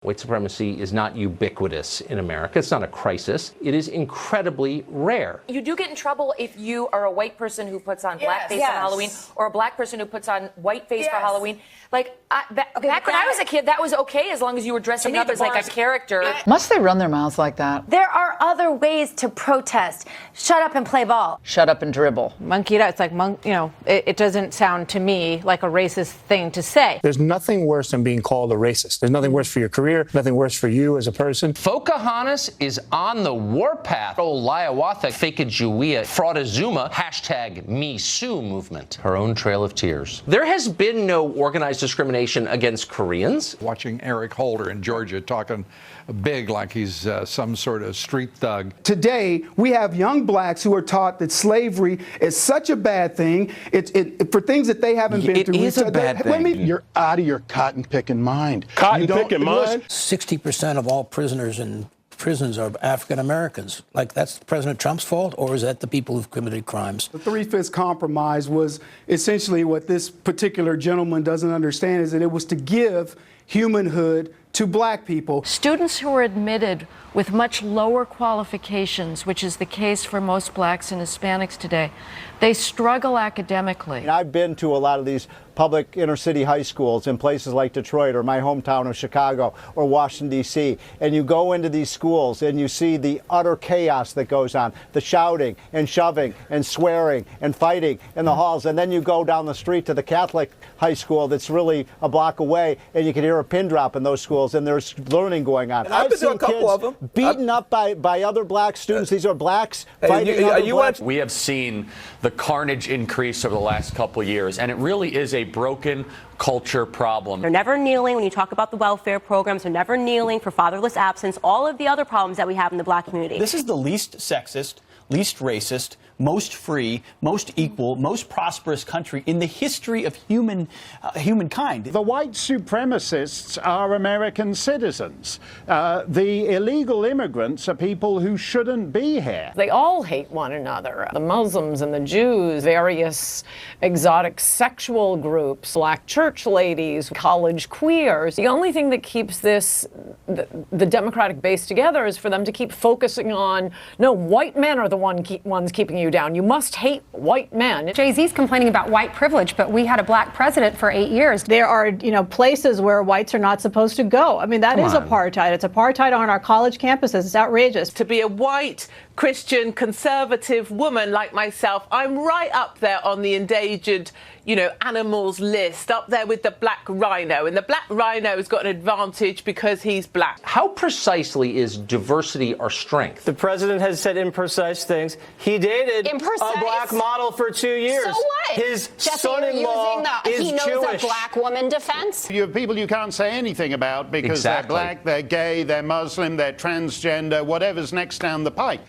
White supremacy is not ubiquitous in America. It's not a crisis. It is incredibly rare. You do get in trouble if you are a white person who puts on blackface on Halloween, or a black person who puts on whiteface for Halloween. Like, back when I was a kid, that was okay as long as you were dressing up as like a character. Must they run their mouths like that? There are other ways to protest. Shut up and play ball. Shut up and dribble. Monkeyed out. It's like, it doesn't sound to me like a racist thing to say. There's nothing worse than being called a racist. There's nothing worse for your career, nothing worse for you as a person. Pocahontas is on the warpath. Old Liawatha, Sacagawea, Fraudazuma, #MeSue movement. Her own trail of tears. There has been no organized discrimination against Koreans. Watching Eric Holder in Georgia talking big like he's some sort of street thug. Today, we have young blacks who are taught that slavery is such a bad thing. It's for things that they haven't been through. It is a bad thing. You're out of your cotton picking mind. Cotton picking mind? 60% of all prisoners in prisons are African Americans. Like, that's President Trump's fault, or is that the people who've committed crimes? The Three-Fifths Compromise was essentially what this particular gentleman doesn't understand is that it was to give humanhood to black people. Students who are admitted with much lower qualifications, which is the case for most blacks and Hispanics today, they struggle academically. I've been to a lot of these public inner city high schools in places like Detroit or my hometown of Chicago or Washington, D.C. And you go into these schools and you see the utter chaos that goes on, the shouting and shoving and swearing and fighting in the halls. And then you go down the street to the Catholic high school that's really a block away, and you can hear a pin drop in those schools, and there's learning going on. I've seen kids beaten up by other black students. These are blacks fighting other blacks. We have seen the carnage increase over the last couple of years, and it really is a broken culture problem. They're never kneeling when you talk about the welfare programs. They're never kneeling for fatherless absence, all of the other problems that we have in the black community. This is the least sexist, least racist, most free, most equal, most prosperous country in the history of humankind. The white supremacists are American citizens. The illegal immigrants are people who shouldn't be here. They all hate one another. The Muslims and the Jews, various exotic sexual groups, black church ladies, college queers. The only thing that keeps the Democratic base together is for them to keep focusing on, no, white men are the ones keeping you down. You must hate white men. Jay-Z's complaining about white privilege, but we had a black president for 8 years. There are, places where whites are not supposed to go. I mean, that is apartheid. It's apartheid on our college campuses. It's outrageous. To be a white, Christian, conservative woman like myself, I'm right up there on the endangered, animals list, up there with the black rhino. And the black rhino's got an advantage because he's black. How precisely is diversity our strength? The president has said imprecise things. He dated a black model for 2 years. So what? His Jesse, son-in-law is he knows Jewish. a black woman defense? You have people you can't say anything about because they're black, they're gay, they're Muslim, they're transgender, whatever's next down the pike.